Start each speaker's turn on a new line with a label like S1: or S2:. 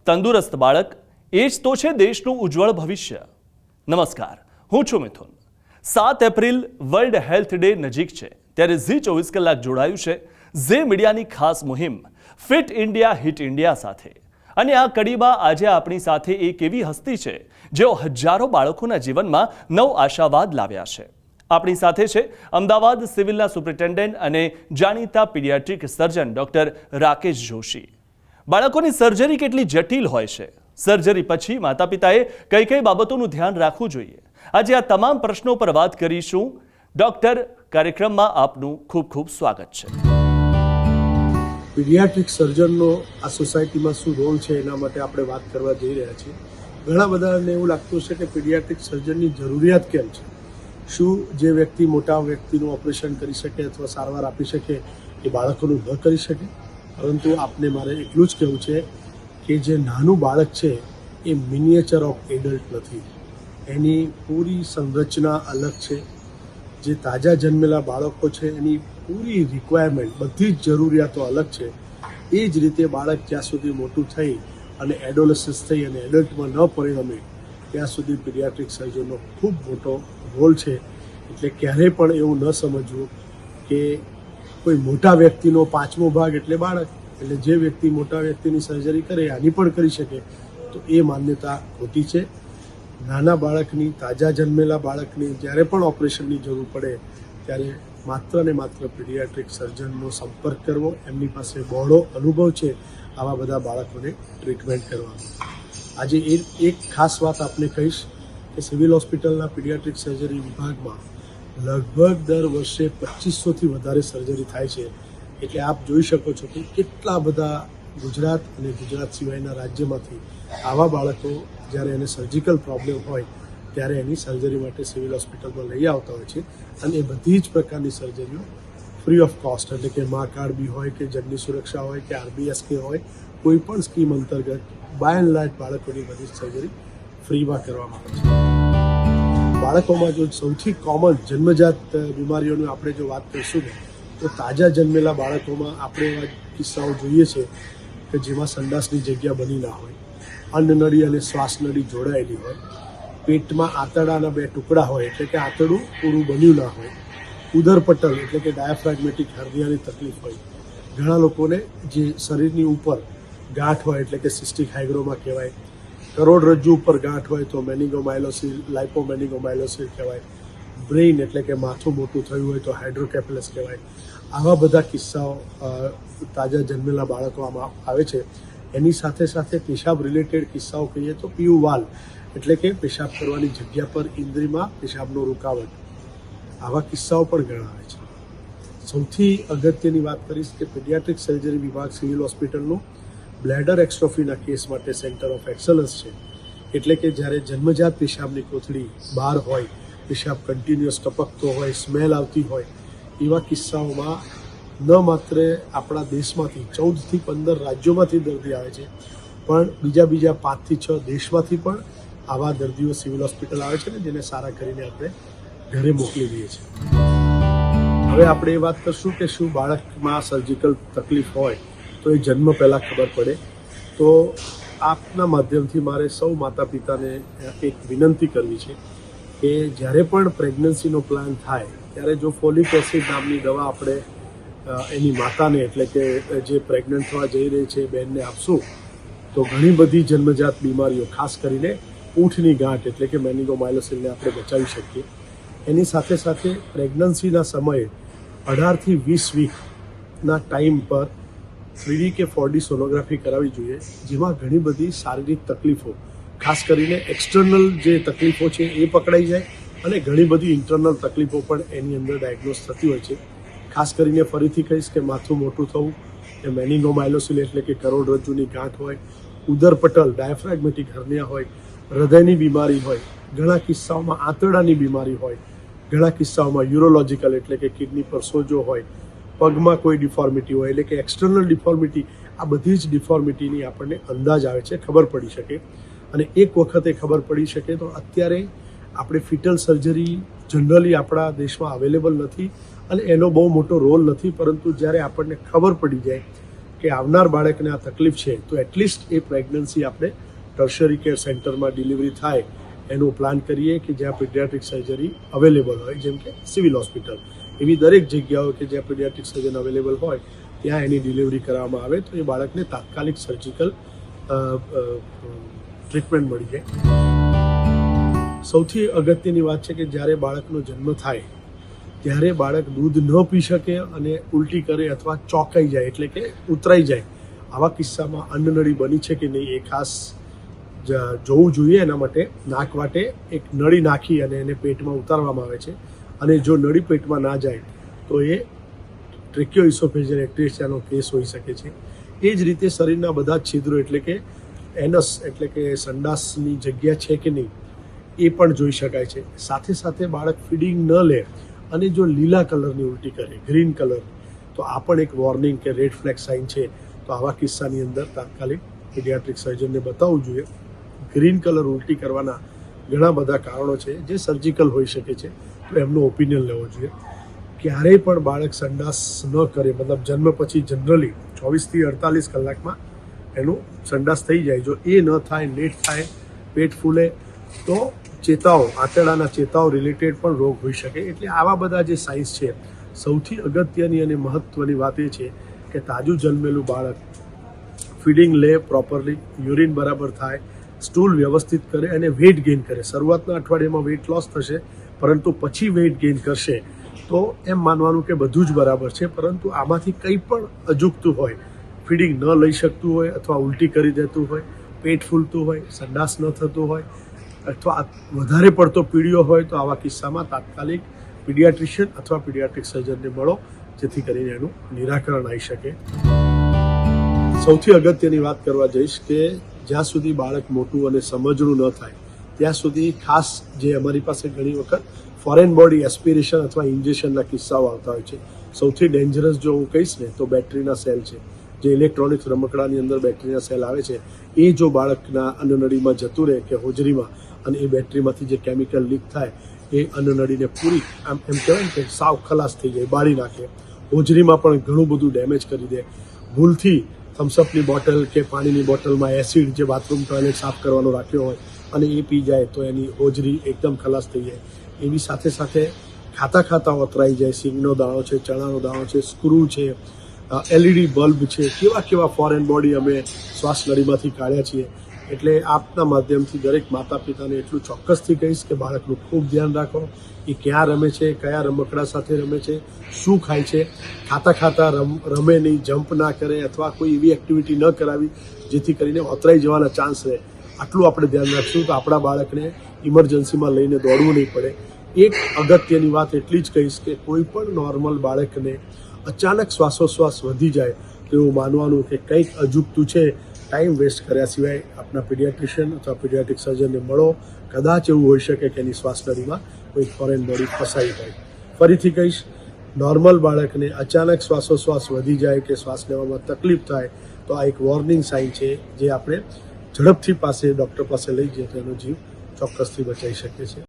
S1: તંદુરસ્ત બાળક એ જ તો છે દેશનું ઉજ્જવળ ભવિષ્ય. નમસ્કાર, હું છું મિથુન. 7 એપ્રિલ વર્લ્ડ હેલ્થ ડે નજીક છે ત્યારે ઝી 24 કલાક જોડાયું છે ઝે મીડિયાની ખાસ મુહિમ ફિટ ઇન્ડિયા હિટ ઇન્ડિયા સાથે. અને આ કડીમાં આજે આપણી સાથે એક એવી હસ્તી છે જેઓ હજારો બાળકોના જીવનમાં નવ આશાવાદ લાવ્યા છે. આપણી સાથે છે અમદાવાદ સિવિલના સુપ્રિન્ટેન્ડન્ટ અને જાણીતા paediatric surgeon doctor Rakesh Joshi. બાળકોની સર્જરી કેટલી જટિલ હોય છે, સર્જરી પછી માતા પિતાએ કઈ કઈ બાબતોનું ધ્યાન રાખવું જોઈએ, આજે આ તમામ પ્રશ્નો પર વાત કરીશું. ડોક્ટર, કાર્યક્રમમાં આપનું ખૂબ ખૂબ સ્વાગત છે.
S2: પીડિયાટ્રિક સર્જનનો આ સોસાયટીમાં શું રોલ છે એના માટે આપણે વાત કરવા જઈ રહ્યા છીએ. ઘણા બધાને એવું લાગતું છે કે પીડિયાટ્રિક સર્જનની જરૂરિયાત કેમ છે. શું જે વ્યક્તિ મોટા વ્યક્તિનું ઓપરેશન કરી શકે અથવા સારવાર આપી શકે એ બાળકોનું ન કરી શકે? પરંતુ આપને મારે એટલું જ કહેવું છે કે જે નાનું બાળક છે એ મિનિએચર ઓફ એડલ્ટ નથી. એની પૂરી સંરચના અલગ છે. જે તાજા જન્મેલા બાળકો છે એની પૂરી રિક્વાયરમેન્ટ, બધી જ જરૂરિયાતો અલગ છે. એ જ રીતે બાળક જ્યાં સુધી મોટું થઈ અને એડોલેસન્સ થઈ અને એડલ્ટમાં ન પરિણમે ત્યાં સુધી પીડિયાટ્રિક સર્જનનો ખૂબ મોટો રોલ છે. એટલે ક્યારેય પણ એવું ન સમજવું કે કોઈ મોટા વ્યક્તિનો 5મો ભાગ એટલે બાળક, એટલે જે વ્યક્તિ મોટા વ્યક્તિની સર્જરી કરે આની પણ કરી શકે, તો એ માન્યતા ખોટી છે. નાના બાળકની, તાજા જન્મેલા બાળકની જ્યારે પણ ઓપરેશનની જરૂર પડે ત્યારે માત્ર ને માત્ર પીડિયાટ્રિક સર્જનનો સંપર્ક કરવો. એમની પાસે બહોળો અનુભવ છે આવા બધા બાળકોને ટ્રીટમેન્ટ કરવાનો. આજે એક ખાસ વાત આપને કહીશ કે સિવિલ હોસ્પિટલના પીડિયાટ્રિક સર્જરી વિભાગમાં લગભગ દર વર્ષે 2500થી વધારે સર્જરી થાય છે. એટલે આપ જોઈ શકો છો કે કેટલા બધા ગુજરાત અને ગુજરાત સિવાયના રાજ્યમાંથી આવા બાળકો જ્યારે એને સર્જિકલ પ્રોબ્લેમ હોય ત્યારે એની સર્જરી માટે સિવિલ હોસ્પિટલમાં લઈ આવતા હોય છે. અને એ બધી જ પ્રકારની સર્જરીઓ ફ્રી ઓફ કોસ્ટ, એટલે કે મા કાર્ડ બી હોય કે જનની સુરક્ષા હોય કે RBSK હોય, કોઈ પણ સ્કીમ અંતર્ગત બાય એન્ડ લાર્જ બાળકોની બધી સર્જરી ફ્રીમાં કરવામાં આવે છે. બાળકોમાં જો સૌથી કોમન જન્મજાત બીમારીઓની આપણે જો વાત કરીશું ને તો તાજા જન્મેલા બાળકોમાં આપણે એવા કિસ્સાઓ જોઈએ છે કે જેમાં સંડાસની જગ્યા બની ના હોય, અન્નનળી અને શ્વાસનળી જોડાયેલી હોય, પેટમાં આંતરડાના 2 ટુકડા હોય એટલે કે આંતરડું પૂરું બન્યું ના હોય, ઉદરપટલ એટલે કે ડાયાફ્રાગ્મેટિક હર્નિયાની તકલીફ હોય. ઘણા લોકોને જે શરીરની ઉપર ગાંઠ હોય એટલે કે સિસ્ટિક હાઇગ્રોમા કહેવાય, કરોડરજ્જુ ઉપર ગાંઠ હોય તો મેનિગોમાયલોસિસ, લાઇપોમેનિગોમાયલોસિસ કહેવાય, બ્રેઇન એટલે કે માથું મોટું થયું હોય તો હાઇડ્રોકેફેલસ કહેવાય. આવા બધા કિસ્સાઓ તાજા જન્મેલા બાળકોમાં આવે છે. એની સાથે સાથે પેશાબ રિલેટેડ કિસ્સાઓ કહીએ તો પીયુ વાલ્વ એટલે કે પેશાબ કરવાની જગ્યા પર ઇન્દ્રિયમાં પેશાબનો રૂકાવટ, આવા કિસ્સાઓ પણ ઘણા આવે છે. સૌથી અગત્યની વાત કરીશ કે પીડિયાટ્રિક સર્જરી વિભાગ સિવિલ હોસ્પિટલનું બ્લેડર એક્સ્ટ્રોફીના કેસ માટે સેન્ટર ઓફ એક્સલન્સ છે. એટલે કે જ્યારે જન્મજાત પેશાબની કોથળી બહાર હોય, પેશાબ કન્ટિન્યુઅસ ટપકતો હોય, સ્મેલ આવતી હોય, એવા કિસ્સાઓમાં ન માત્ર આપણા દેશમાંથી 14થી 15 રાજ્યોમાંથી દર્દી આવે છે, પણ બીજા 5 થી 6 દેશમાંથી પણ આવા દર્દીઓ સિવિલ હોસ્પિટલ આવે છે ને જેને સારા કરીને આપણે ઘરે મોકલી દઈએ છીએ. હવે આપણે એ વાત કરશું કે શું બાળકમાં સર્જિકલ તકલીફ હોય તો એ જન્મ પહેલાં ખબર પડે. તો આપના માધ્યમથી મારે સૌ માતા પિતાને એક વિનંતી કરવી છે કે જ્યારે પણ પ્રેગ્નન્સીનો પ્લાન થાય ત્યારે જો ફોલિક એસિડ નામની દવા આપણે એની માતાને એટલે કે જે પ્રેગ્નન્ટ થવા જઈ રહી છે બહેનને આપશું તો ઘણી બધી જન્મજાત બીમારીઓ, ખાસ કરીને ઊંઠની ગાંઠ એટલે કે મેનિગોમાયલોસિસને આપણે બચાવી શકીએ. એની સાથે સાથે પ્રેગ્નન્સીના સમયે 18થી 20 વીકના ટાઈમ પર 3D કે 4D સોનોગ્રાફી કરાવવી જોઈએ, જેમાં ઘણી બધી શારીરિક તકલીફો, ખાસ કરીને એક્સટર્નલ જે તકલીફો છે એ પકડાઈ જાય અને ઘણી બધી ઇન્ટરનલ તકલીફો પણ એની અંદર ડાયગ્નોઝ થતી હોય છે. ખાસ કરીને ફરીથી કહીશ કે માથું મોટું થવું એ મેનિગોમાયલોસિસ એટલે કે કરોડરજ્જુની ગાંઠ હોય, ઉદરપટલ ડાયાફ્રાગ્મેટિક હર્નિયા હોય, હૃદયની બીમારી હોય, ઘણા કિસ્સાઓમાં આંતરડાની બીમારી હોય, ઘણા કિસ્સાઓમાં યુરોલોજિકલ એટલે કે કિડની પર સોજો હોય, પગમાં કોઈ ડિફોર્મિટી હોય એટલે કે એક્સટર્નલ ડિફોર્મિટી. આ બધી જ ડિફોર્મિટીની આપણને અંદાજ આવે છે, ખબર પડી શકે. અને એક વખતે ખબર પડી શકે તો અત્યારે આપણે ફિટલ સર્જરી જનરલી આપણા દેશમાં અવેલેબલ નથી અને એનો બહુ મોટો રોલ નથી. પરંતુ જ્યારે આપણને ખબર પડી જાય કે આવનાર બાળકને આ તકલીફ છે તો એટલીસ્ટ એ પ્રેગ્નન્સી આપણે ટર્શરી કેર સેન્ટરમાં ડિલિવરી થાય એનો પ્લાન કરીએ કે જ્યાં પીડિયાટ્રિક સર્જરી અવેલેબલ હોય, જેમ કે સિવિલ હોસ્પિટલ, એવી દરેક જગ્યાઓ કે જ્યાં પીડિયાટ્રિક સર્જન અવેલેબલ હોય ત્યાં એની ડિલિવરી કરવામાં આવે તો એ બાળકને તાત્કાલિક સર્જિકલ ટ્રીટમેન્ટ મળી જાય. સૌથી અગત્યની વાત છે કે જ્યારે બાળકનો જન્મ થાય ત્યારે બાળક દૂધ ન પી શકે અને ઉલટી કરે અથવા ચોંકાઈ જાય એટલે કે ઉતરાઈ જાય, આવા કિસ્સામાં અન્નનળી બની છે કે નહીં એ ખાસ જોવું જોઈએ. એના માટે નાક વાટે એક નળી નાખી અને એને પેટમાં ઉતારવામાં આવે છે અને જો નળી પેટમાં ના જાય તો એ ટ્રેકિયોઇસોફેજિયલ એટ્રેસિયાનો કેસ હોઈ શકે છે. એ જ રીતે શરીરના બધા જ છિદ્રો એટલે કે એનસ એટલે કે સંડાસની જગ્યા છે કે નહીં એ પણ જોઈ શકાય છે. સાથે સાથે બાળક ફીડિંગ ન લે અને જો લીલા કલરની ઉલટી કરે, ગ્રીન કલર, તો આ પણ એક વોર્નિંગ કે રેડ ફ્લેગ સાઇન છે. તો આવા કિસ્સાની અંદર તાત્કાલિક પીડિયાટ્રિક સર્જનને બતાવવું જોઈએ. ગ્રીન કલર ઉલટી કરવાના ઘણા બધા કારણો છે જે સર્જિકલ હોઈ શકે છે, તો એમનો ઓપિનિયન લેવો જોઈએ. ક્યારેય પણ બાળક સંડાસ ન કરે, મતલબ જન્મ પછી જનરલી 24થી 48 કલાકમાં એનું સંડાસ થઈ જાય. જો એ ન થાય, લેટ થાય, પેટ ફૂલે તો ચેતાઓ, આંતરડાના ચેતાઓ રિલેટેડ પણ રોગ હોઈ શકે. એટલે આવા બધા જે સાઇન્સ છે, સૌથી અગત્યની અને મહત્ત્વની વાત એ છે કે તાજું જન્મેલું બાળક ફીડિંગ લે પ્રોપરલી, યુરિન બરાબર થાય, સ્ટૂલ વ્યવસ્થિત કરે અને વેઇટ ગેઇન કરે. શરૂઆતના અઠવાડિયામાં વેઇટ લોસ થશે, પરંતુ પછી વેઇટ ગેઇન કરશે તો એમ માનવાનું કે બધું જ બરાબર છે. પરંતુ આમાંથી કંઈ પણ અજુગતું હોય, ફીડિંગ ન લઈ શકતું હોય અથવા ઉલટી કરી દેતું હોય, પેટ ફૂલતું હોય, સંડાસ ન થતું હોય અથવા વધારે પડતો પીળિયો હોય, તો આવા કિસ્સામાં તાત્કાલિક પીડિયાટ્રિશિયન અથવા પીડિયાટ્રિક સર્જનને મળો, જેથી કરીને એનું નિરાકરણ આવી શકે. સૌથી અગત્યની વાત કરવા જઈશ કે જ્યાં સુધી બાળક મોટું અને સમજણું ન થાય ત્યાં સુધી ખાસ જે અમારી પાસે ઘણી વખત ફોરેન બોડી એસ્પિરેશન અથવા ઇન્જેક્શનના કિસ્સાઓ આવતા હોય છે. સૌથી ડેન્જરસ જો હું કહીશ ને તો બેટરીના સેલ છે, જે ઇલેક્ટ્રોનિક્સ રમકડાની અંદર બેટરીના સેલ આવે છે, એ જો બાળકના અન્નનળીમાં જતું રહે કે હોજરીમાં, અને એ બેટરીમાંથી જે કેમિકલ લીક થાય એ અન્નનળીને પૂરી આમ એમ કહેવાય ને કે સાવ ખલાસ થઈ જાય, બાળી નાખે. હોજરીમાં પણ ઘણું બધું ડેમેજ કરી દે. ભૂલથી થમ્સઅપની બોટલ કે પાણીની બોટલમાં એસિડ જે બાથરૂમ ટોયલેટ સાફ કરવાનો રાખ્યો હોય અને એ પી જાય તો એની હોજરી એકદમ ખલાસ થઈ જાય. એની સાથે સાથે ખાતા વતરાઈ જાય. સિંગનો દાણો છે, ચણાનો દાણો છે, સ્ક્રૂ છે, LED બલ્બ છે, કેવા ફોરેન બોડી અમે શ્વાસ નળીમાંથી કાઢ્યા છીએ. એટલે આપના માધ્યમથી દરેક માતા પિતાને એટલું ચોક્કસથી કહીશ કે બાળકનું ખૂબ ધ્યાન રાખો. એ ક્યાં રમે છે, કયા રમકડા સાથે રમે છે, શું ખાય છે, ખાતા રમે નહીં, જમ્પ ના કરે અથવા કોઈ એવી એક્ટિવિટી ન કરાવી જેથી કરીને ઓતરાઈ જવાના ચાન્સ રહે. આટલું આપણે ધ્યાન રાખશું તો આપણા બાળકને ઇમરજન્સીમાં લઈને દોડવું નહીં પડે. એક અગત્યની વાત એટલી જ કહીશ કે કોઈ પણ નોર્મલ બાળકને અચાનક શ્વાસોશ્વાસ વધી જાય તો એવું માનવાનું કે કંઈક અજુગતું છે. ટાઈમ વેસ્ટ કર્યા સિવાય આપણા પીડિયાટ્રિશિયન અથવા પીડિયાટ્રિક સર્જનને મળો. કદાચ એવું હોઈ શકે કે એની શ્વાસનળીમાં કોઈ ફોરેન બોડી ફસાઈ હોય. ફરીથી કહીશ, નોર્મલ બાળકને અચાનક શ્વાસોશ્વાસ વધી જાય કે શ્વાસ લેવામાં તકલીફ થાય તો આ એક વોર્નિંગ સાઇન છે, જે આપણે ઝડપથી ડૉક્ટર પાસે લઈ જઈએ તો એનો જીવ ચોક્કસથી બચાવી શકીએ છીએ.